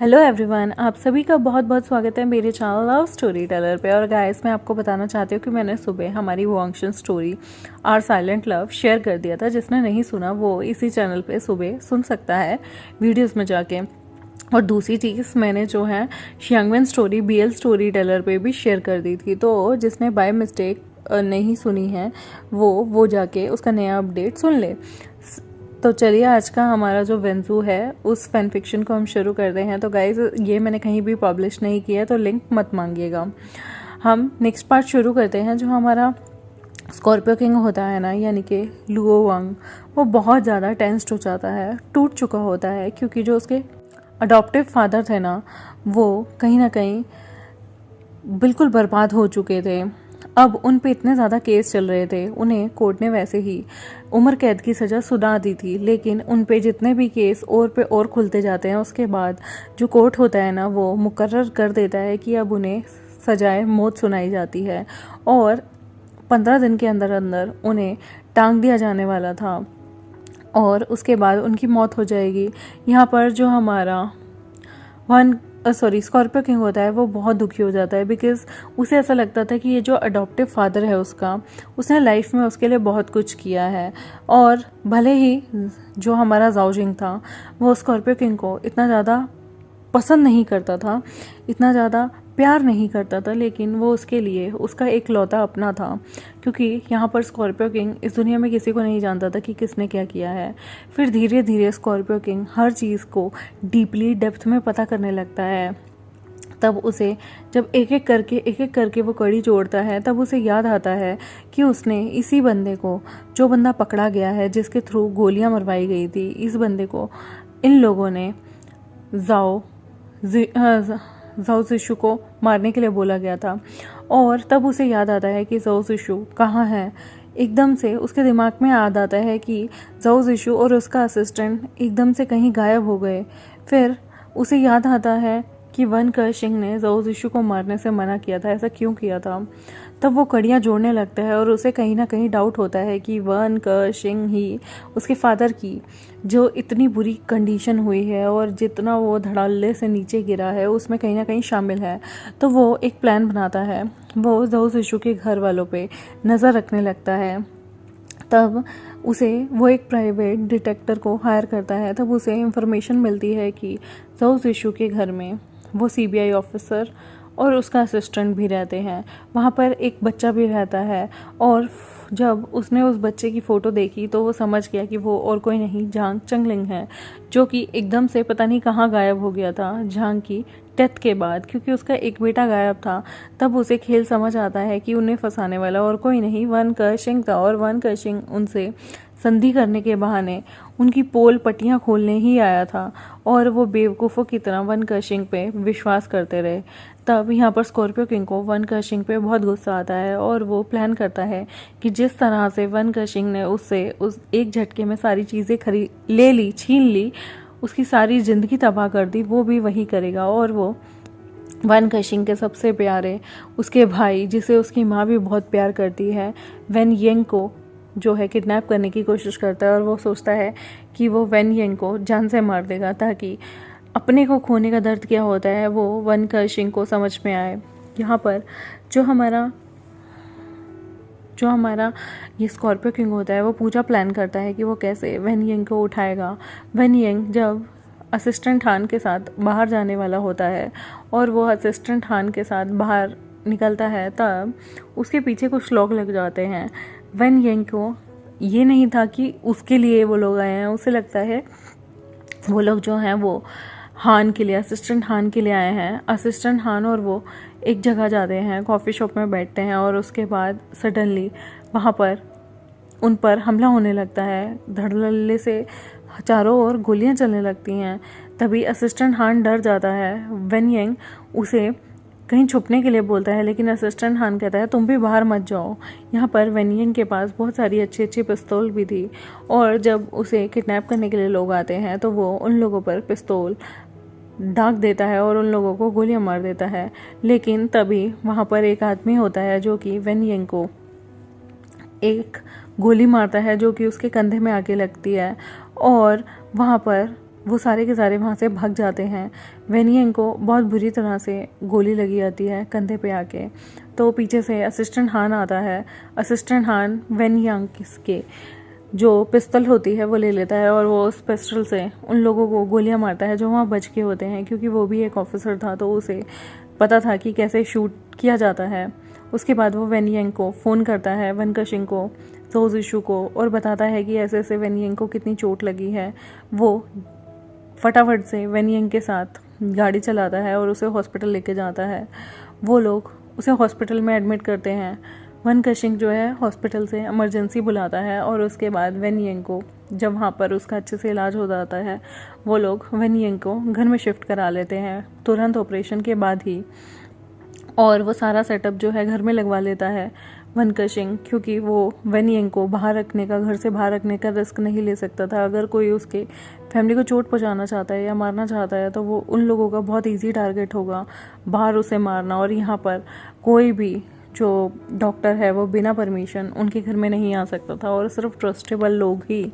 Hello everyone, आप सभी का बहुत बहुत स्वागत है मेरे चैनल लव स्टोरी टेलर पे। और गाइस, मैं आपको बताना चाहती हूँ कि मैंने सुबह हमारी वॉन्क्शन स्टोरी आर साइलेंट लव शेयर कर दिया था। जिसने नहीं सुना वो इसी चैनल पे सुबह सुन सकता है वीडियोस में जाके। और दूसरी चीज़, मैंने जो है शियांगवेन स्टोरी BL स्टोरी टेलर पे भी शेयर कर दी थी। तो जिसने बाय मिस्टेक नहीं सुनी है वो जाके उसका नया अपडेट सुन ले। तो चलिए, आज का हमारा जो वेंजू है उस फैन फिक्शन को हम शुरू करते हैं। तो गाइज, ये मैंने कहीं भी पब्लिश नहीं किया तो लिंक मत मांगिएगा। हम नेक्स्ट पार्ट शुरू करते हैं। जो हमारा स्कॉर्पियो किंग होता है ना, यानी कि लुओ वांग, वो बहुत ज़्यादा टेंस्ड हो जाता है, टूट चुका होता है, क्योंकि जो उसके अडॉप्टिव फादर थे ना, वो कहीं ना कहीं बिल्कुल बर्बाद हो चुके थे। अब उन पे इतने ज़्यादा केस चल रहे थे, उन्हें कोर्ट ने वैसे ही उम्र कैद की सज़ा सुना दी थी, लेकिन उन पे जितने भी केस और पे और खुलते जाते हैं, उसके बाद जो कोर्ट होता है ना, वो मुकर्रर कर देता है कि अब उन्हें सजाए मौत सुनाई जाती है। और 15 दिन के अंदर अंदर उन्हें टांग दिया जाने वाला था और उसके बाद उनकी मौत हो जाएगी। यहाँ पर जो हमारा स्कॉर्पियो किंग होता है वो बहुत दुखी हो जाता है, बिकॉज उसे ऐसा लगता था कि ये जो अडॉप्टिव फादर है उसका, उसने लाइफ में उसके लिए बहुत कुछ किया है। और भले ही जो हमारा जाओजिंग था वो स्कॉर्पियो किंग को इतना ज़्यादा पसंद नहीं करता था, इतना ज़्यादा प्यार नहीं करता था, लेकिन वो उसके लिए उसका एक लौता अपना था। क्योंकि यहाँ पर स्कॉर्पियो किंग इस दुनिया में किसी को नहीं जानता था कि किसने क्या किया है। फिर धीरे धीरे स्कॉर्पियो किंग हर चीज़ को डीपली डेप्थ में पता करने लगता है। तब उसे जब एक एक करके वो कड़ी जोड़ता है, तब उसे याद आता है कि उसने इसी बंदे को, जो बंदा पकड़ा गया है, जिसके थ्रू गोलियां मरवाई गई थी, इस बंदे को इन लोगों ने जाओ जिशु को मारने के लिए बोला गया था। और तब उसे याद आता है कि जाओ जिशु कहाँ है। एकदम से उसके दिमाग में याद आता है कि जाओ जिशु और उसका असिस्टेंट एकदम से कहीं गायब हो गए। फिर उसे याद आता है कि वन कर्शिंग ने जाओ जिशु को मारने से मना किया था। ऐसा क्यों किया था? तब वो कड़ियाँ जोड़ने लगता है और उसे कहीं ना कहीं डाउट होता है कि वन कर्शिंग ही उसके फादर की जो इतनी बुरी कंडीशन हुई है और जितना वो धड़ल्ले से नीचे गिरा है, उसमें कहीं ना कहीं शामिल है। तो वो एक प्लान बनाता है, वो जाओ जिशु के घर वालों पे नज़र रखने लगता है। तब उसे वो एक प्राइवेट डिटेक्टर को हायर करता है। तब उसे इंफॉर्मेशन मिलती है कि जाओ जिशु के घर में वो CBI ऑफिसर और उसका असिस्टेंट भी रहते हैं, वहाँ पर एक बच्चा भी रहता है। और जब उसने उस बच्चे की फ़ोटो देखी तो वो समझ गया कि वो और कोई नहीं, झांग चंगलिंग है, जो कि एकदम से पता नहीं कहाँ गायब हो गया था झांग की डेथ के बाद, क्योंकि उसका एक बेटा गायब था। तब उसे खेल समझ आता है कि उन्हें फंसाने वाला और कोई नहीं, वन कर्शिंग था। और वन कर्शिंग उनसे संधि करने के बहाने उनकी पोल पट्टियाँ खोलने ही आया था और वो बेवकूफ़ों की तरह वन कर्शिंग पे विश्वास करते रहे। तब यहाँ पर स्कॉर्पियो किंग को वन कर्शिंग पे बहुत गुस्सा आता है और वो प्लान करता है कि जिस तरह से वन कर्शिंग ने उससे उस एक झटके में सारी चीज़ें छीन ली, उसकी सारी ज़िंदगी तबाह कर दी, वो भी वही करेगा। और वो वन कर्शिंग के सबसे प्यारे उसके भाई, जिसे उसकी माँ भी बहुत प्यार करती है, वेन येंग को जो है किडनैप करने की कोशिश करता है। और वो सोचता है कि वो वेन येंग को जान से मार देगा, ताकि अपने को खोने का दर्द क्या होता है वो वन कर्शिंग को समझ में आए। यहाँ पर जो हमारा ये स्कॉर्पियो किंग होता है, वो पूरा प्लान करता है कि वो कैसे वेन येंग को उठाएगा। वेन येंग जब असिस्टेंट हान के साथ बाहर जाने वाला होता है और वो असिस्टेंट हान के साथ बाहर निकलता है, तब उसके पीछे कुछ लोग लग जाते हैं। वेन येंग को ये नहीं था कि उसके लिए वो लोग आए हैं, उसे लगता है वो लोग जो हैं वो हान के लिए, असिस्टेंट हान के लिए आए हैं। असिस्टेंट हान और वो एक जगह जाते हैं, कॉफ़ी शॉप में बैठते हैं और उसके बाद सडनली वहाँ पर उन पर हमला होने लगता है। धड़ल्ले से चारों ओर गोलियां चलने लगती हैं। तभी असिस्टेंट हान डर जाता है। वेन येंग उसे कहीं छुपने के लिए बोलता है, लेकिन असिस्टेंट हान कहता है तुम भी बाहर मत जाओ। यहाँ पर वेन येंग के पास बहुत सारी अच्छी अच्छी पिस्तौल भी थी, और जब उसे किडनैप करने के लिए लोग आते हैं तो वो उन लोगों पर पिस्तौल दाग देता है और उन लोगों को गोलियां मार देता है। लेकिन तभी वहाँ पर एक आदमी होता है जो कि वेन येंग को एक गोली मारता है, जो कि उसके कंधे में आके लगती है। और वहाँ पर वो सारे के सारे वहाँ से भाग जाते हैं। वेनियंग को बहुत बुरी तरह से गोली लगी आती है कंधे पे आके। तो पीछे से असिस्टेंट हान आता है। असिस्टेंट हान वेनियंग के जो पिस्तल होती है वो ले लेता है और वो उस पिस्टल से उन लोगों को गोलियां मारता है जो वहाँ बच के होते हैं, क्योंकि वो भी एक ऑफिसर था तो उसे पता था कि कैसे शूट किया जाता है। उसके बाद वो वेनियंग को फ़ोन करता है, वन कशिंग को, ज़ोउ ज़िशु को, और बताता है कि ऐसे ऐसे वेनियंग को कितनी चोट लगी है। वो फटाफट से वेनियंग के साथ गाड़ी चलाता है और उसे हॉस्पिटल लेके जाता है। वो लोग उसे हॉस्पिटल में एडमिट करते हैं। वन कशिंग जो है हॉस्पिटल से इमरजेंसी बुलाता है और उसके बाद वेनियंग को, जब वहाँ पर उसका अच्छे से इलाज हो जाता है, वो लोग वेनियंग को घर में शिफ्ट करा लेते हैं तुरंत ऑपरेशन के बाद ही। और वो सारा सेटअप जो है घर में लगवा लेता है वन कशिंग, क्योंकि वो वेनियंग को बाहर रखने का, घर से बाहर रखने का रिस्क नहीं ले सकता था। अगर कोई उसके फैमिली को चोट पहुंचाना चाहता है या मारना चाहता है तो वो उन लोगों का बहुत इजी टारगेट होगा बाहर उसे मारना। और यहाँ पर कोई भी जो डॉक्टर है वो बिना परमिशन उनके घर में नहीं आ सकता था और सिर्फ ट्रस्टेबल लोग ही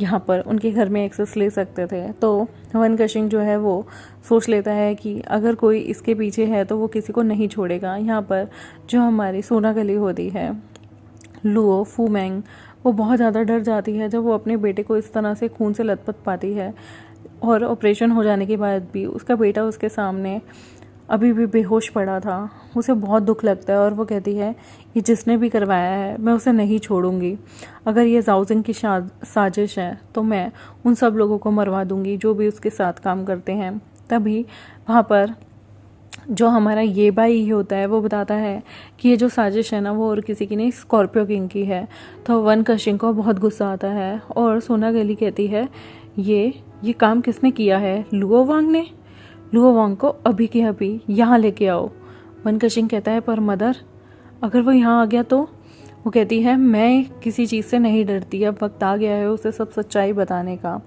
यहाँ पर उनके घर में एक्सेस ले सकते थे। तो वन कशिंग जो है वो सोच लेता है कि अगर कोई इसके पीछे है तो वो किसी को नहीं छोड़ेगा। यहाँ पर जो हमारी सोना गली होती है, लुओ फूमेंग, वो बहुत ज़्यादा डर जाती है जब वो अपने बेटे को इस तरह से खून से लथपथ पाती है। और ऑपरेशन हो जाने के बाद भी उसका बेटा उसके सामने अभी भी बेहोश पड़ा था। उसे बहुत दुख लगता है और वो कहती है ये जिसने भी करवाया है मैं उसे नहीं छोड़ूंगी। अगर ये जाओजिंग की साजिश है तो मैं उन सब लोगों को मरवा दूंगी जो भी उसके साथ काम करते हैं। तभी वहाँ पर जो हमारा ये बाई होता है वो बताता है कि ये जो साजिश है ना वो और किसी की नहीं, स्कॉर्पियो किंग की है। तो वन कशिंग को बहुत गुस्सा आता है और सोना गली कहती है ये काम किसने किया है? लुओ वांग ने। लुओ वांग को अभी के अभी यहाँ लेके आओ। वन कशिंग कहता है पर मदर, अगर वो यहाँ आ गया तो? वो कहती है मैं किसी चीज़ से नहीं डरती, अब वक्त आ गया है उसे सब सच्चाई बताने का।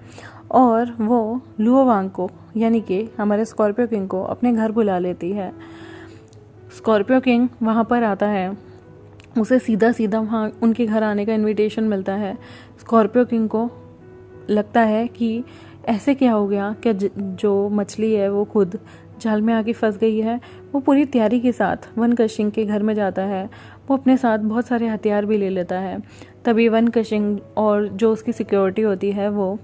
और वो लुओ वांग को, यानी कि हमारे स्कॉर्पियो किंग को, अपने घर बुला लेती है। स्कॉर्पियो किंग वहाँ पर आता है, उसे सीधा सीधा वहाँ उनके घर आने का इनविटेशन मिलता है। स्कॉर्पियो किंग को लगता है कि ऐसे क्या हो गया, क्या जो मछली है वो खुद जाल में आके फंस गई है। वो पूरी तैयारी के साथ वन कशिंग के घर में जाता है। वो अपने साथ बहुत सारे हथियार भी ले लेता है। तभी वन कशिंग और जो उसकी सिक्योरिटी होती है वो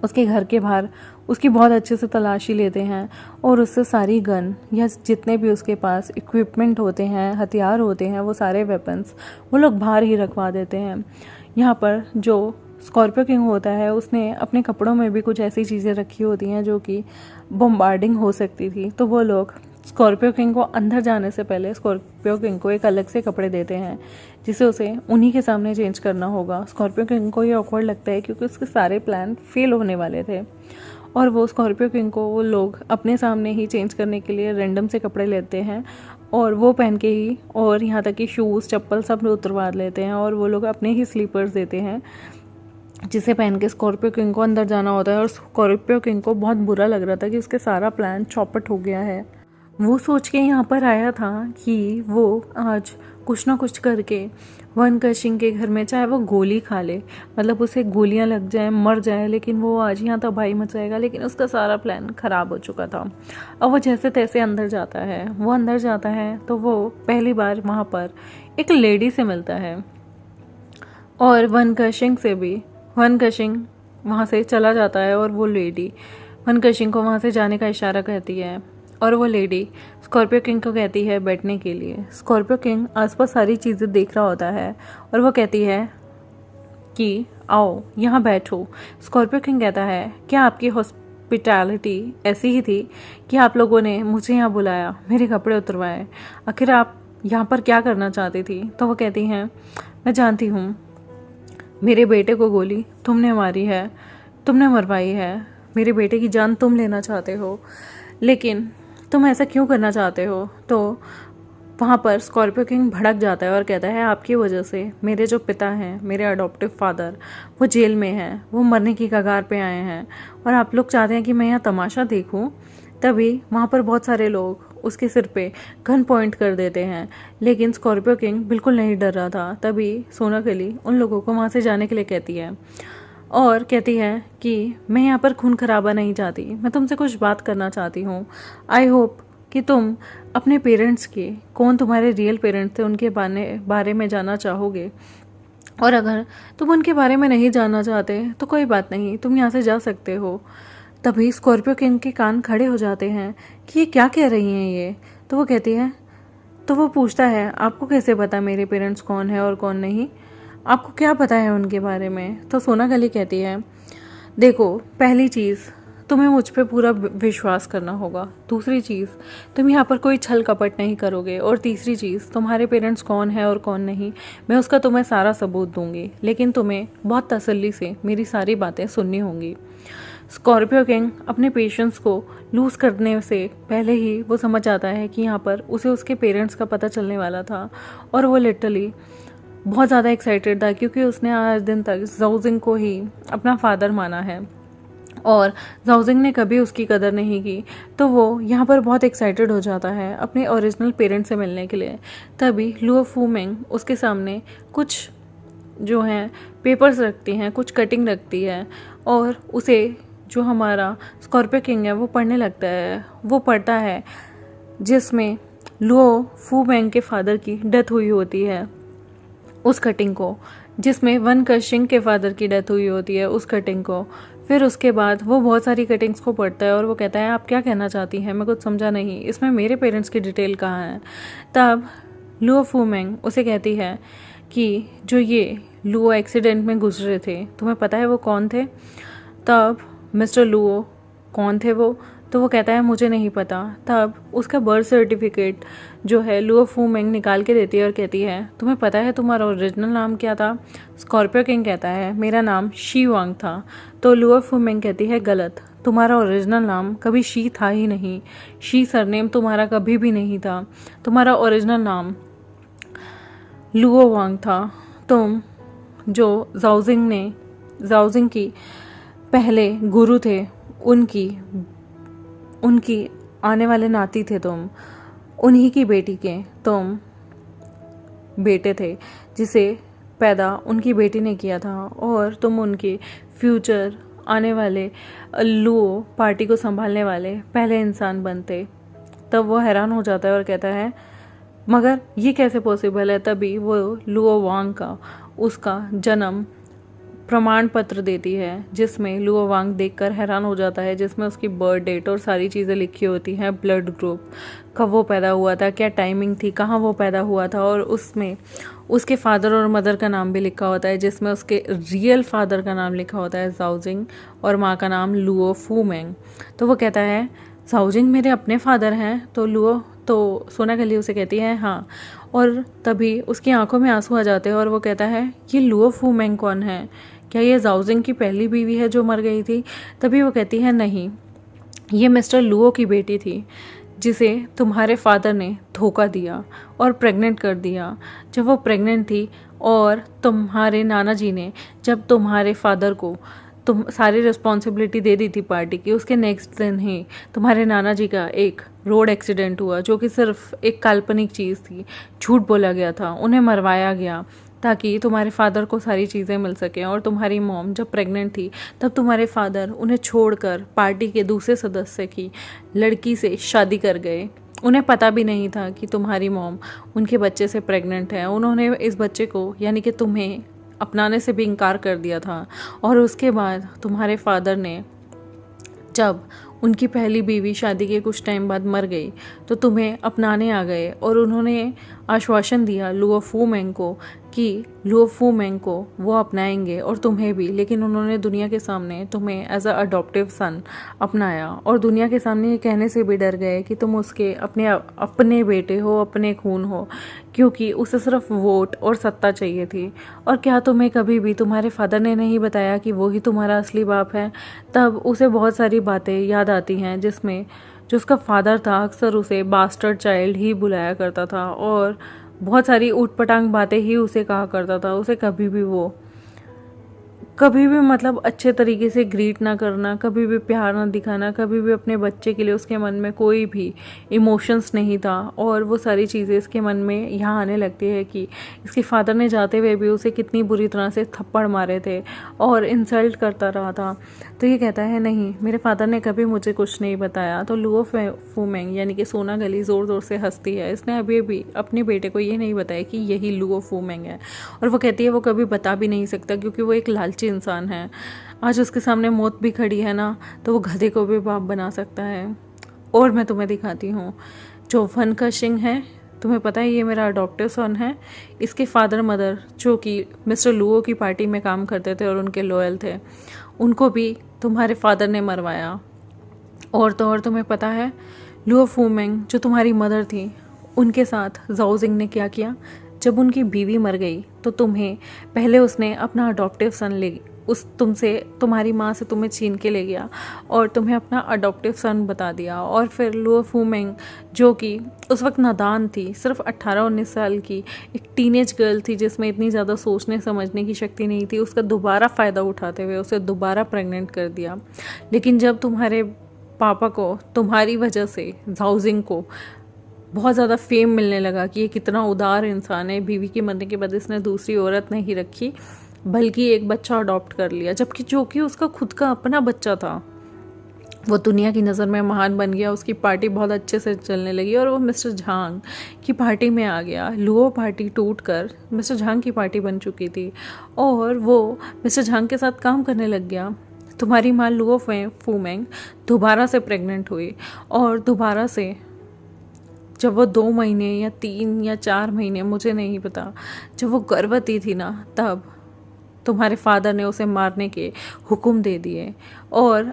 उसके घर के बाहर उसकी बहुत अच्छे से तलाशी लेते हैं और उससे सारी गन या जितने भी उसके पास इक्विपमेंट होते हैं, हथियार होते हैं, वो सारे वेपन्स वो लोग बाहर ही रखवा देते हैं। यहाँ पर जो स्कॉर्पियो किंग होता है उसने अपने कपड़ों में भी कुछ ऐसी चीज़ें रखी होती हैं जो कि बम्बार्डिंग हो सकती थी। तो वो लोग स्कॉर्पियो किंग को अंदर जाने से पहले स्कॉर्पियो किंग को एक अलग से कपड़े देते हैं जिसे उसे उन्हीं के सामने चेंज करना होगा। स्कॉर्पियो किंग को ये ऑकवर्ड लगता है क्योंकि उसके सारे प्लान फेल होने वाले थे और वो स्कॉर्पियो किंग को वो लोग अपने सामने ही चेंज करने के लिए रैंडम से कपड़े लेते हैं और वो पहन के ही, और यहाँ तक कि शूज़ चप्पल सब उतरवा लेते हैं और वो लोग अपने ही स्लीपर्स देते हैं जिसे पहन के स्कॉर्पियो किंग को अंदर जाना होता है। और स्कॉर्पियो किंग को बहुत बुरा लग रहा था कि उसके सारा प्लान चौपट हो गया है। वो सोच के यहाँ पर आया था कि वो आज कुछ ना कुछ करके वन कशिंग के घर में, चाहे वो गोली खा ले, मतलब उसे गोलियां लग जाए, मर जाए, लेकिन वो आज यहाँ तबाही मचाएगा। लेकिन उसका सारा प्लान ख़राब हो चुका था। अब वो जैसे तैसे अंदर जाता है। वो अंदर जाता है तो वो पहली बार वहाँ पर एक लेडी से मिलता है और वन कशिंग से भी। वन कशिंग वहाँ से चला जाता है और वो लेडी वन कशिंग को वहाँ से जाने का इशारा कहती है और वो लेडी स्कॉर्पियो किंग को कहती है बैठने के लिए। स्कॉर्पियो किंग आसपास सारी चीज़ें देख रहा होता है और वो कहती है कि आओ यहाँ बैठो। स्कॉर्पियो किंग कहता है क्या आपकी हॉस्पिटैलिटी ऐसी ही थी कि आप लोगों ने मुझे यहाँ बुलाया, मेरे कपड़े उतरवाए, आखिर आप यहाँ पर क्या करना चाहती थी? तो वो कहती हैं मैं जानती हूँ, मेरे बेटे को गोली तुमने मारी है, तुमने मरवाई है, मेरे बेटे की जान तुम लेना चाहते हो, लेकिन तुम ऐसा क्यों करना चाहते हो? तो वहाँ पर स्कॉर्पियो किंग भड़क जाता है और कहता है आपकी वजह से मेरे जो पिता हैं, मेरे अडॉप्टिव फादर, वो जेल में हैं, वो मरने की कगार पे आए हैं और आप लोग चाहते हैं कि मैं यहाँ तमाशा देखूँ। तभी वहाँ पर बहुत सारे लोग उसके सिर पे गन पॉइंट कर देते हैं, लेकिन स्कॉर्पियो किंग बिल्कुल नहीं डर रहा था। तभी सोना गली उन लोगों को वहाँ से जाने के लिए कहती है। और कहती है कि मैं यहाँ पर खून खराबा नहीं चाहती, मैं तुमसे कुछ बात करना चाहती हूँ। आई होप कि तुम अपने पेरेंट्स के, कौन तुम्हारे रियल पेरेंट्स थे, उनके बारे में जानना चाहोगे। और अगर तुम उनके बारे में नहीं जानना चाहते तो कोई बात नहीं, तुम यहाँ से जा सकते हो। तभी स्कॉर्पियो किंग के कान खड़े हो जाते हैं कि ये क्या कह रही हैं ये। तो वो कहती है, तो वो पूछता है आपको कैसे पता मेरे पेरेंट्स कौन है और कौन नहीं, आपको क्या पता है उनके बारे में। तो सोनाकली कहती है, देखो पहली चीज़ तुम्हें मुझ पे पूरा विश्वास करना होगा, दूसरी चीज़ तुम यहाँ पर कोई छल कपट नहीं करोगे, और तीसरी चीज़ तुम्हारे पेरेंट्स कौन है और कौन नहीं मैं उसका तुम्हें सारा सबूत दूंगी, लेकिन तुम्हें बहुत तसल्ली से मेरी सारी बातें सुननी होंगी। स्कॉर्पियो किंग अपने पेशेंस को लूज़ करने से पहले ही वो समझ आता है कि यहाँ पर उसे उसके पेरेंट्स का पता चलने वाला था, और वो लिटरली बहुत ज़्यादा एक्साइटेड था क्योंकि उसने आज दिन तक ज़ाओजिंग को ही अपना फादर माना है और ज़ाओजिंग ने कभी उसकी कदर नहीं की। तो वो यहाँ पर बहुत एक्साइटेड हो जाता है अपने ओरिजिनल पेरेंट्स से मिलने के लिए। तभी लुओ फूमेंग उसके सामने कुछ जो हैं पेपर्स रखती हैं, कुछ कटिंग रखती है, और उसे जो हमारा स्कॉर्पियो किंग है वो पढ़ने लगता है। वो पढ़ता है जिसमें लुओ फूमेंग के फादर की डेथ हुई होती है, उस कटिंग को, जिसमें वन कशिंग के फादर की डेथ हुई होती है, उस कटिंग को। फिर उसके बाद वो बहुत सारी कटिंग्स को पढ़ता है और वो कहता है आप क्या कहना चाहती हैं, मैं कुछ समझा नहीं, इसमें मेरे पेरेंट्स की डिटेल कहाँ है। तब लुओ फूमेंग उसे कहती है कि जो ये लुओ एक्सीडेंट में गुजरे थे, तुम्हें पता है वो कौन थे। तब मिस्टर लुओ कौन थे वो, तो वो कहता है मुझे नहीं पता। तब उसका बर्थ सर्टिफिकेट जो है लुओ फूमेंग निकाल के देती है और कहती है तुम्हें पता है तुम्हारा ओरिजिनल नाम क्या था। स्कॉर्पियो किंग कहता है मेरा नाम शी वांग था। तो लुओ फूमेंग कहती है गलत, तुम्हारा ओरिजिनल नाम कभी शी था ही नहीं, शी सरनेम तुम्हारा कभी भी नहीं था, तुम्हारा ओरिजिनल नाम लुओ वांग था। तुम जो ज़ाओजिंग की पहले गुरु थे, उनकी आने वाले नाती थे तुम, उन्हीं की बेटी के तुम बेटे थे जिसे पैदा उनकी बेटी ने किया था, और तुम उनके फ्यूचर आने वाले लुओ पार्टी को संभालने वाले पहले इंसान बनते। तब वो हैरान हो जाता है और कहता है मगर ये कैसे पॉसिबल है। तभी वो लुओ वांग का उसका जन्म प्रमाण पत्र देती है, जिसमें लुओ वांग देखकर हैरान हो जाता है, जिसमें उसकी बर्थ डेट और सारी चीज़ें लिखी होती हैं, ब्लड ग्रुप, कब वो पैदा हुआ था, क्या टाइमिंग थी, कहाँ वो पैदा हुआ था, और उसमें उसके फादर और मदर का नाम भी लिखा होता है, जिसमें उसके रियल फादर का नाम लिखा होता है ज़ाओजिंग, और माँ का नाम लुओ फूमेंग। तो वो कहता है ज़ाओजिंग मेरे अपने फादर हैं। तो सोनाकली उसे कहती है हाँ, और तभी उसकी आंखों में आंसू आ जाते हैं और वो कहता है ये लुओ फूमेंग कौन है, क्या ये ज़ाओजिंग की पहली बीवी है जो मर गई थी। तभी वो कहती है नहीं, ये मिस्टर लुओ की बेटी थी जिसे तुम्हारे फादर ने धोखा दिया और प्रेग्नेंट कर दिया। जब वो प्रेग्नेंट थी और तुम्हारे नाना जी ने जब तुम्हारे फादर को तुम सारी रिस्पॉन्सिबिलिटी दे दी थी पार्टी की, उसके नेक्स्ट दिन ही तुम्हारे नाना जी का एक रोड एक्सीडेंट हुआ, जो कि सिर्फ एक काल्पनिक चीज़ थी, झूठ बोला गया था, उन्हें मरवाया गया ताकि तुम्हारे फादर को सारी चीज़ें मिल सकें। और तुम्हारी मॉम जब प्रेग्नेंट थी तब तुम्हारे फादर उन्हें छोड़कर पार्टी के दूसरे सदस्य की लड़की से शादी कर गए। उन्हें पता भी नहीं था कि तुम्हारी मॉम उनके बच्चे से प्रेग्नेंट है। उन्होंने इस बच्चे को यानी कि तुम्हें अपनाने से भी इनकार कर दिया था। और उसके बाद तुम्हारे फादर ने जब उनकी पहली बीवी शादी के कुछ टाइम बाद मर गई तो तुम्हें अपनाने आ गए, और उन्होंने आश्वासन दिया लुओ फूमेंग को कि लुओ फूमेंग को वो अपनाएंगे और तुम्हें भी, लेकिन उन्होंने दुनिया के सामने तुम्हें एज अ अडॉप्टिव सन अपनाया, और दुनिया के सामने ये कहने से भी डर गए कि तुम उसके अपने बेटे हो, अपने खून हो, क्योंकि उसे सिर्फ वोट और सत्ता चाहिए थी। और क्या तुम्हें कभी भी तुम्हारे फादर ने नहीं बताया कि वो ही तुम्हारा असली बाप है। तब उसे बहुत सारी बातें याद आती हैं, जिसमें जो उसका फादर था अक्सर उसे बास्टर्ड चाइल्ड ही बुलाया करता था, और बहुत सारी ऊट पटांग बातें ही उसे कहा करता था। उसे कभी भी वो कभी भी मतलब अच्छे तरीके से ग्रीट ना करना, कभी भी प्यार ना दिखाना, कभी भी अपने बच्चे के लिए उसके मन में कोई भी इमोशंस नहीं था। और वो सारी चीज़ें इसके मन में यहाँ आने लगती है कि इसके फादर ने जाते हुए भी उसे कितनी बुरी तरह से थप्पड़ मारे थे और इंसल्ट करता रहा था। तो ये कहता है नहीं, मेरे फादर ने कभी मुझे कुछ नहीं बताया। तो लुओ फूमेंग यानी कि सोना गली ज़ोर ज़ोर से हंसती है। इसने अभी भी अपने बेटे को ये नहीं बताया कि यही लुओ फूमेंग है, और वो कहती है वो कभी बता भी नहीं सकता क्योंकि वो एक लालची इंसान है। आज उसके सामने मौत भी खड़ी है ना, तो वो गधे को भी बाप बना सकता है। और मैं तुम्हें दिखाती हूँ जो वन कशिंग है, तुम्हें पता है ये मेरा अडॉप्टिव सन है। इसके फादर मदर जो कि मिस्टर लुओ की पार्टी में काम करते थे और उनके लॉयल थे, उनको भी तुम्हारे फादर ने मरवाया। और तो और तुम्हें पता है लुओ फूमेंग जो तुम्हारी मदर थी, उनके साथ जाओ जिंग ने क्या किया। जब उनकी बीवी मर गई तो तुम्हें पहले उसने अपना अडॉप्टिव सन ले उस तुमसे तुम्हारी माँ से तुम्हें छीन के ले गया और तुम्हें अपना अडॉप्टिव सन बता दिया। और फिर लुओ फूमेंग जो कि उस वक्त नादान थी, सिर्फ 18-19 साल की एक टीनेज गर्ल थी जिसमें इतनी ज़्यादा सोचने समझने की शक्ति नहीं थी, उसका दोबारा फ़ायदा उठाते हुए उसे दोबारा प्रेग्नेंट कर दिया। लेकिन जब तुम्हारे पापा को तुम्हारी वजह से जाओजिंग को बहुत ज़्यादा फेम मिलने लगा कि ये कितना उदार इंसान है, बीवी के मरने के बाद इसने दूसरी औरत नहीं रखी बल्कि एक बच्चा अडॉप्ट कर लिया, जबकि जो कि उसका खुद का अपना बच्चा था, वो दुनिया की नज़र में महान बन गया। उसकी पार्टी बहुत अच्छे से चलने लगी और वो मिस्टर झांग की पार्टी में आ गया। लुओ पार्टी टूटकर मिस्टर झांग की पार्टी बन चुकी थी और वो मिस्टर झांग के साथ काम करने लग गया। तुम्हारी माँ लुओ फूमेंग दोबारा से प्रेग्नेंट हुई और दोबारा से जब वो 2 महीने या 3 या 4 महीने, मुझे नहीं पता, जब वो गर्भवती थी ना, तब तुम्हारे फादर ने उसे मारने के हुक्म दे दिए। और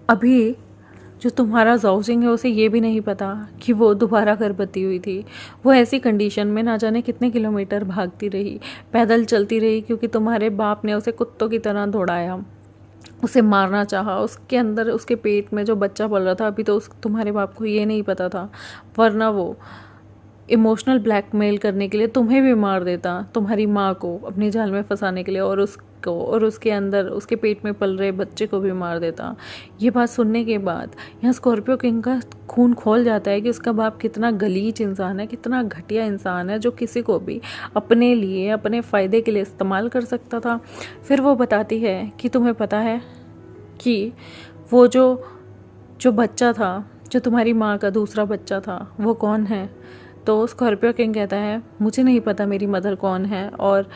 अभी जो तुम्हारा जाओजिंग है उसे ये भी नहीं पता कि वो दोबारा गर्भवती हुई थी। वो ऐसी कंडीशन में ना जाने कितने किलोमीटर भागती रही, पैदल चलती रही, क्योंकि तुम्हारे बाप ने उसे कुत्तों की तरह दौड़ाया, उसे मारना चाहा। उसके अंदर उसके पेट में जो बच्चा पल रहा था अभी तो तुम्हारे बाप को ये नहीं पता था, वरना वो इमोशनल ब्लैकमेल करने के लिए तुम्हें भी मार देता, तुम्हारी माँ को अपने जाल में फंसाने के लिए, और उसके अंदर उसके पेट में पल रहे बच्चे को भी मार देता। ये बात सुनने के बाद यहाँ स्कॉर्पियो किंग का खून खोल जाता है कि उसका बाप कितना गलीज इंसान है, कितना घटिया इंसान है, जो किसी को भी अपने लिए अपने फ़ायदे के लिए इस्तेमाल कर सकता था। फिर वो बताती है कि तुम्हें पता है कि वो जो बच्चा था, जो तुम्हारी माँ का दूसरा बच्चा था, वो कौन है। तो स्कॉर्पियो किंग कहता है मुझे नहीं पता मेरी मदर कौन है और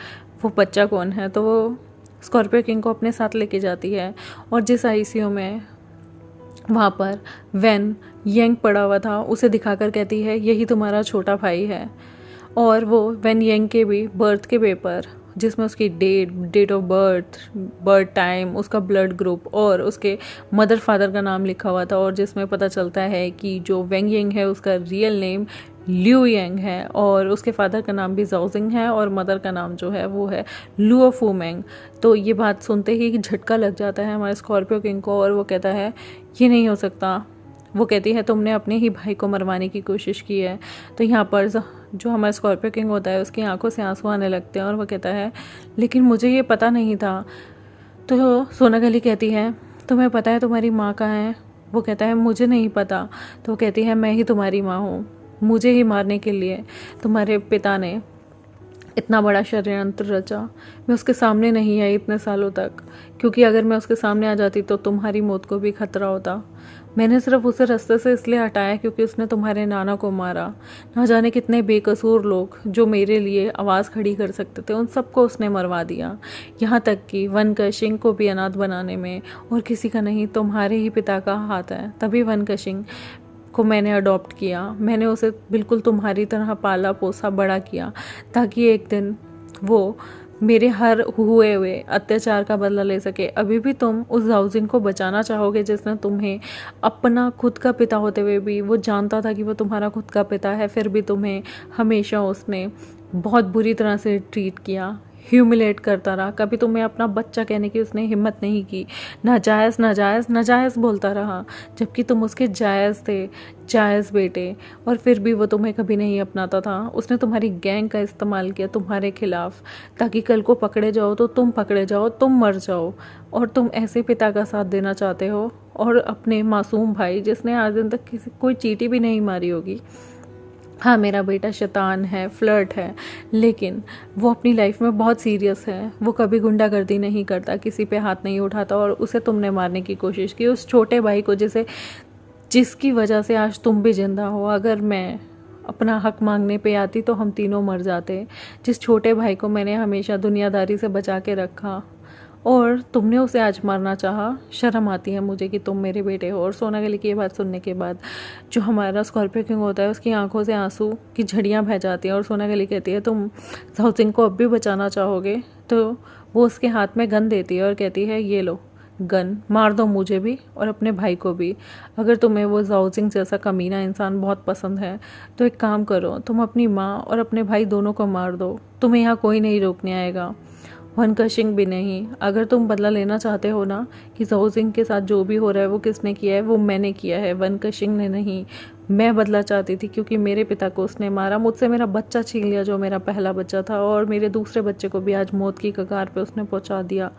वो बच्चा कौन है। तो वो स्कॉर्पियो किंग को अपने साथ लेके जाती है और जिस आईसीयू में वहाँ पर वेन यंग पड़ा हुआ था उसे दिखाकर कहती है यही तुम्हारा छोटा भाई है। और वो वेन यंग के भी बर्थ के पेपर, जिसमें उसकी डेट ऑफ बर्थ टाइम, उसका ब्लड ग्रुप और उसके मदर फादर का नाम लिखा हुआ था, और जिसमें पता चलता है कि जो वेंग यंग है उसका रियल नेम लिu यंग है और उसके फादर का नाम भी जाओजिंग है और मदर का नाम जो है वो है लुओ फूमेंग। तो ये बात सुनते ही झटका लग जाता है हमारे स्कॉर्पियो किंग को और वो कहता है ये नहीं हो सकता। वो कहती है तुमने अपने ही भाई को मरवाने की कोशिश की है। तो यहाँ पर जो हमारा स्कॉर्पियो किंग होता है उसकी आंखों से आंसू आने लगते हैं और वो कहता है लेकिन मुझे ये पता नहीं था। तो सोनागली कहती है तुम्हें पता है तुम्हारी माँ कहाँ है। वो कहता है मुझे नहीं पता। तो वो कहती है मैं ही तुम्हारी माँ हूँ, मुझे ही मारने के लिए तुम्हारे पिता ने इतना बड़ा षड्यंत्र रचा। मैं उसके सामने नहीं आई इतने सालों तक, क्योंकि अगर मैं उसके सामने आ जाती तो तुम्हारी मौत को भी खतरा होता। मैंने सिर्फ उसे रास्ते से इसलिए हटाया क्योंकि उसने तुम्हारे नाना को मारा। ना जाने कितने बेकसूर लोग जो मेरे लिए आवाज़ खड़ी कर सकते थे उन सबको उसने मरवा दिया, यहाँ तक कि वन कशिंग को भी अनाथ बनाने में और किसी का नहीं तुम्हारे ही पिता का हाथ है। तभी वन कशिंग को मैंने अडॉप्ट किया, मैंने उसे बिल्कुल तुम्हारी तरह पाला पोसा बड़ा किया ताकि एक दिन वो मेरे हर हुए हुए अत्याचार का बदला ले सके। अभी भी तुम उस जाओजिंग को बचाना चाहोगे जिसने तुम्हें अपना खुद का पिता होते हुए भी वो जानता था कि वो तुम्हारा खुद का पिता है, फिर भी तुम्हें हमेशा उसने बहुत बुरी तरह से ट्रीट किया। ह्यूमिलेट करता रहा, कभी तुम्हें अपना बच्चा कहने की उसने हिम्मत नहीं की। नाजायज़ नाजायज़ नाजायज़ बोलता रहा, जबकि तुम उसके जायज़ थे, जायज़ बेटे, और फिर भी वो तुम्हें कभी नहीं अपनाता था। उसने तुम्हारी गैंग का इस्तेमाल किया तुम्हारे खिलाफ, ताकि कल को पकड़े जाओ तो तुम पकड़े जाओ, तुम मर जाओ। और तुम ऐसे पिता का साथ देना चाहते हो, और अपने मासूम भाई जिसने आज दिन तक कोई चींटी भी नहीं मारी होगी। हाँ, मेरा बेटा शैतान है, फ्लर्ट है, लेकिन वो अपनी लाइफ में बहुत सीरियस है। वो कभी गुंडागर्दी नहीं करता, किसी पे हाथ नहीं उठाता, और उसे तुमने मारने की कोशिश की, उस छोटे भाई को जिसकी वजह से आज तुम भी जिंदा हो। अगर मैं अपना हक मांगने पे आती तो हम तीनों मर जाते। जिस छोटे भाई को मैंने हमेशा दुनियादारी से बचा के रखा, और तुमने उसे आज मारना चाहा। शर्म आती है मुझे कि तुम मेरे बेटे हो। और सोनागली की ये बात सुनने के बाद जो हमारा स्कॉर्पियो किंग होता है, उसकी आंखों से आंसू की झड़ियाँ बह जाती हैं, और सोनागली कहती है तुम झाओ सिंह को अब भी बचाना चाहोगे? तो वो उसके हाथ में गन देती है और कहती है ये लो गन, मार दो मुझे भी और अपने भाई को भी। अगर तुम्हें वो झाओ सिंह जैसा कमीना इंसान बहुत पसंद है तो एक काम करो, तुम अपनी माँ और अपने भाई दोनों को मार दो, तुम्हें यहाँ कोई नहीं रोकने आएगा, वन कशिंग भी नहीं। अगर तुम बदला लेना चाहते हो ना कि झाओ सिंह के साथ जो भी हो रहा है वो किसने किया है, वो मैंने किया है, वन कशिंग ने नहीं। मैं बदला चाहती थी क्योंकि मेरे पिता को उसने मारा, मुझसे मेरा बच्चा छीन लिया जो मेरा पहला बच्चा था, और मेरे दूसरे बच्चे को भी आज मौत की कगार पे उसने पहुंचा दिया।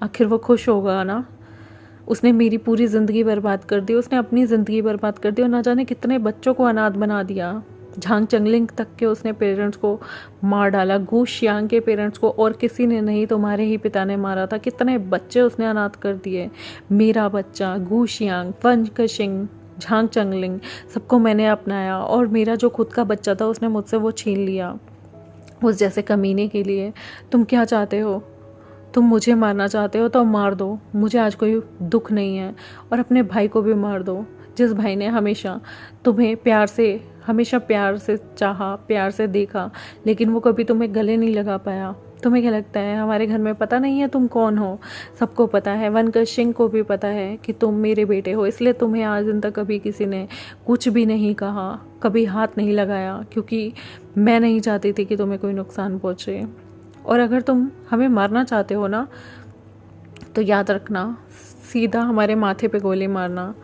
आखिर वो खुश होगा ना? उसने मेरी पूरी ज़िंदगी बर्बाद कर दी, उसने अपनी ज़िंदगी बर्बाद कर दी, और ना जाने कितने बच्चों को अनाथ बना दिया। झांग चंगलिंग तक के उसने पेरेंट्स को मार डाला, गू शियांग के पेरेंट्स को, और किसी ने नहीं, तुम्हारे ही पिता ने मारा था। कितने बच्चे उसने अनाथ कर दिए। मेरा बच्चा, गू शियांग, वन कशिंग, झांग चंगलिंग, सबको मैंने अपनाया, और मेरा जो खुद का बच्चा था उसने मुझसे वो छीन लिया उस जैसे कमीने के लिए। तुम क्या चाहते हो? तुम मुझे मारना चाहते हो तो मार दो, मुझे आज कोई दुख नहीं है, और अपने भाई को भी मार दो, जिस भाई ने हमेशा तुम्हें हमेशा प्यार से चाहा, प्यार से देखा, लेकिन वो कभी तुम्हें गले नहीं लगा पाया। तुम्हें क्या लगता है हमारे घर में पता नहीं है तुम कौन हो? सबको पता है, वन कशिंग को भी पता है कि तुम मेरे बेटे हो, इसलिए तुम्हें आज दिन तक कभी किसी ने कुछ भी नहीं कहा, कभी हाथ नहीं लगाया, क्योंकि मैं नहीं चाहती थी कि तुम्हें कोई नुकसान पहुँचे। और अगर तुम हमें मारना चाहते हो ना, तो याद रखना, सीधा हमारे माथे पे गोली मारना,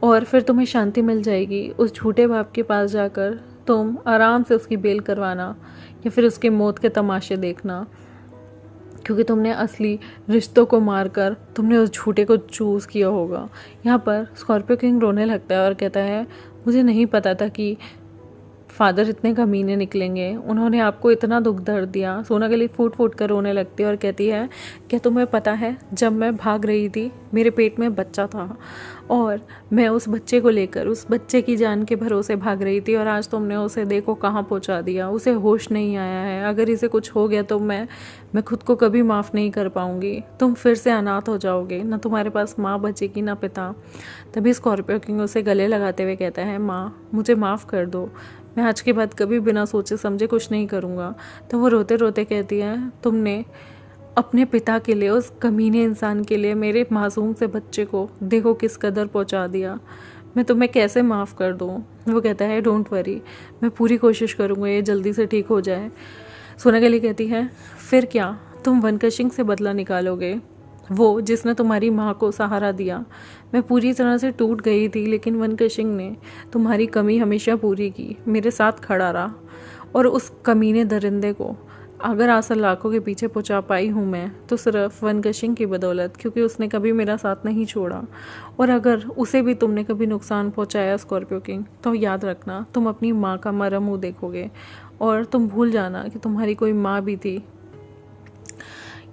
और फिर तुम्हें शांति मिल जाएगी। उस झूठे बाप के पास जाकर तुम आराम से उसकी बेल करवाना, या फिर उसके मौत के तमाशे देखना, क्योंकि तुमने असली रिश्तों को मारकर तुमने उस झूठे को चूज़ किया होगा। यहाँ पर स्कॉर्पियो किंग रोने लगता है और कहता है मुझे नहीं पता था कि फादर इतने कमीने निकलेंगे, उन्होंने आपको इतना दुख दर्द दिया। सोनागली फूट फूट कर रोने लगती है और कहती है क्या तुम्हें पता है, जब मैं भाग रही थी मेरे पेट में बच्चा था, और मैं उस बच्चे को लेकर, उस बच्चे की जान के भरोसे भाग रही थी, और आज तुमने उसे देखो कहाँ पहुँचा दिया। उसे होश नहीं आया है, अगर इसे कुछ हो गया तो मैं खुद को कभी माफ़ नहीं कर पाऊँगी। तुम फिर से अनाथ हो जाओगे, ना तुम्हारे पास माँ बचेगी ना पिता। तभी स्कॉर्पियो किंग उसे गले लगाते हुए कहता है माँ मुझे माफ़ कर दो, मैं आज के बाद कभी बिना सोचे समझे कुछ नहीं करूँगा। तो वो रोते रोते कहती है तुमने अपने पिता के लिए, उस कमीने इंसान के लिए, मेरे मासूम से बच्चे को देखो किस कदर पहुँचा दिया, मैं तुम्हें कैसे माफ़ कर दूँ। वो कहता है डोंट वरी, मैं पूरी कोशिश करूँगा ये जल्दी से ठीक हो जाए। सोनागली कहती है फिर क्या, तुम वन कशिंग से बदला निकालोगे, वो जिसने तुम्हारी माँ को सहारा दिया। मैं पूरी तरह से टूट गई थी, लेकिन वन कशिंग ने तुम्हारी कमी हमेशा पूरी की, मेरे साथ खड़ा रहा, और उस कमीने दरिंदे को अगर आसल लाखों के पीछे पहुंचा पाई हूँ मैं, तो सिर्फ वन कशिंग की बदौलत, क्योंकि उसने कभी मेरा साथ नहीं छोड़ा। और अगर उसे भी तुमने कभी नुकसान पहुंचाया स्कॉर्पियो किंग, तो याद रखना तुम अपनी माँ का मरा मुँह देखोगे, और तुम भूल जाना कि तुम्हारी कोई माँ भी थी।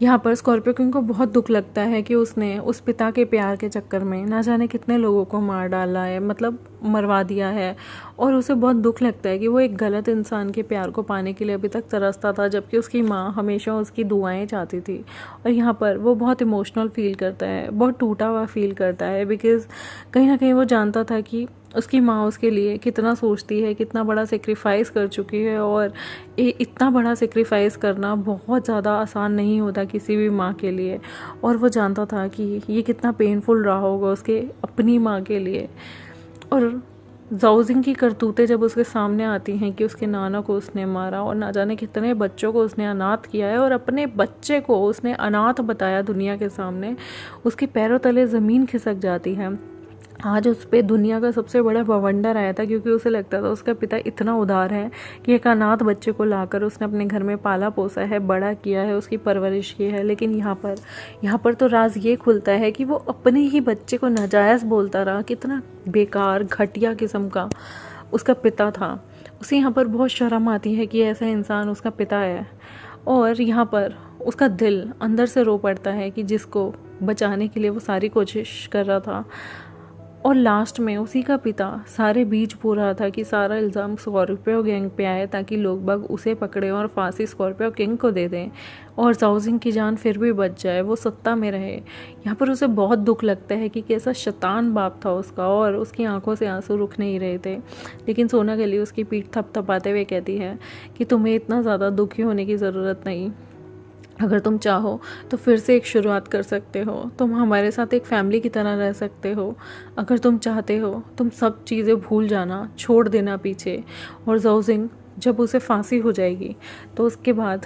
यहाँ पर स्कॉर्पियो किंग को बहुत दुख लगता है कि उसने उस पिता के प्यार के चक्कर में ना जाने कितने लोगों को मार डाला है, मतलब मरवा दिया है, और उसे बहुत दुख लगता है कि वो एक गलत इंसान के प्यार को पाने के लिए अभी तक तरसता था, जबकि उसकी माँ हमेशा उसकी दुआएं चाहती थी। और यहाँ पर वो बहुत इमोशनल फील करता है, बहुत टूटा हुआ फील करता है, बिकॉज़ कहीं ना कहीं वो जानता था कि उसकी माँ उसके लिए कितना सोचती है, कितना बड़ा सेक्रीफाइस कर चुकी है, और इतना बड़ा सेक्रीफाइस करना बहुत ज़्यादा आसान नहीं होता किसी भी माँ के लिए। और वो जानता था कि ये कितना पेनफुल रहा होगा उसके अपनी माँ के लिए। और जाओजिंग की करतूतें जब उसके सामने आती हैं कि उसके नाना को उसने मारा और ना जाने कितने बच्चों को उसने अनाथ किया है और अपने बच्चे को उसने अनाथ बताया दुनिया के सामने, उसके पैरों तले ज़मीन खिसक जाती है। आज उस पे दुनिया का सबसे बड़ा बवंडर आया था, क्योंकि उसे लगता था उसका पिता इतना उदार है कि एक अनाथ बच्चे को लाकर उसने अपने घर में पाला पोसा है, बड़ा किया है, उसकी परवरिश की है। लेकिन यहाँ पर तो राज ये खुलता है कि वो अपने ही बच्चे को नाजायज़ बोलता रहा। कितना बेकार घटिया किस्म का उसका पिता था। उसे यहाँ पर बहुत शर्म आती है कि ऐसा इंसान उसका पिता है, और यहाँ पर उसका दिल अंदर से रो पड़ता है कि जिसको बचाने के लिए वो सारी कोशिश कर रहा था, और लास्ट में उसी का पिता सारे बीज बो रहा था कि सारा इल्ज़ाम स्कॉर्पियो गैंग पे आए ताकि लोग बाग उसे पकड़े और फांसी स्कॉर्पियो किंग को दे दें और जाओजिंग की जान फिर भी बच जाए, वो सत्ता में रहे। यहाँ पर उसे बहुत दुख लगता है कि कैसा शैतान बाप था उसका, और उसकी आंखों से आंसू रुक नहीं रहे थे। लेकिन सोना गली उसकी पीठ थपथपाते हुए कहती है कि तुम्हें इतना ज़्यादा दुखी होने की ज़रूरत नहीं, अगर तुम चाहो तो फिर से एक शुरुआत कर सकते हो, तुम हमारे साथ एक फैमिली की तरह रह सकते हो। अगर तुम चाहते हो तुम सब चीज़ें भूल जाना, छोड़ देना पीछे, और जाओजिंग जब उसे फांसी हो जाएगी तो उसके बाद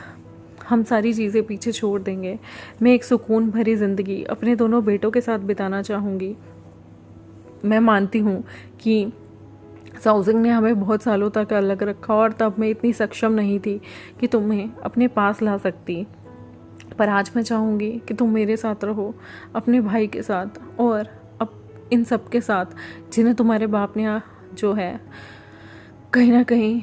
हम सारी चीज़ें पीछे छोड़ देंगे। मैं एक सुकून भरी ज़िंदगी अपने दोनों बेटों के साथ बिताना चाहूँगी। मैं मानती हूँ कि जाओजिंग ने हमें बहुत सालों तक अलग रखा और तब मैं इतनी सक्षम नहीं थी कि तुम्हें अपने पास ला सकती, पर आज मैं चाहूँगी कि तुम मेरे साथ रहो, अपने भाई के साथ, और अब इन सब के साथ जिन्हें तुम्हारे बाप ने जो है कहीं ना कहीं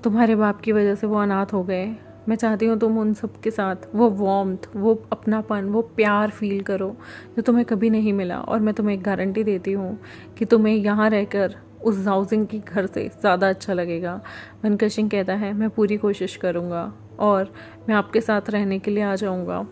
तुम्हारे बाप की वजह से वो अनाथ हो गए। मैं चाहती हूँ तुम उन सब के साथ वो वार्मथ, वो अपनापन, वो प्यार फील करो जो तुम्हें कभी नहीं मिला। और मैं तुम्हें एक गारंटी देती हूँ कि तुम्हें यहाँ रहकर उस जाओजिंग की घर से ज़्यादा अच्छा लगेगा। वनकशिंग कहता है मैं पूरी कोशिश करूँगा और मैं आपके साथ रहने के लिए आ जाऊँगा।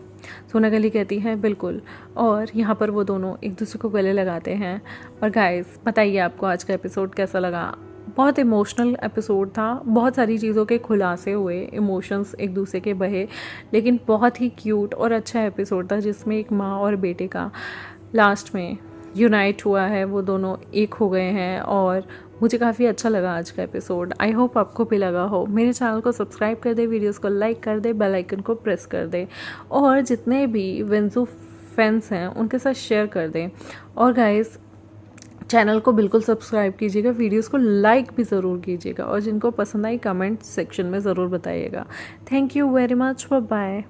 सोनागली कहती है बिल्कुल, और यहाँ पर वो दोनों एक दूसरे को गले लगाते हैं। और गाइस बताइए आपको आज का एपिसोड कैसा लगा। बहुत इमोशनल एपिसोड था, बहुत सारी चीज़ों के खुलासे हुए, इमोशंस एक दूसरे के बहे, लेकिन बहुत ही क्यूट और अच्छा एपिसोड था जिसमें एक माँ और बेटे का लास्ट में यूनाइट हुआ है, वो दोनों एक हो गए हैं। और मुझे काफ़ी अच्छा लगा आज का एपिसोड। आई होप आपको भी लगा हो। मेरे चैनल को सब्सक्राइब कर दे, वीडियोस को लाइक कर दे, बेल आइकन को प्रेस कर दे, और जितने भी वेंजू फैंस हैं उनके साथ शेयर कर दें। और गाइस चैनल को बिल्कुल सब्सक्राइब कीजिएगा, वीडियोस को लाइक भी ज़रूर कीजिएगा, और जिनको पसंद आई कमेंट सेक्शन में ज़रूर बताइएगा। Thank you very much, bye bye.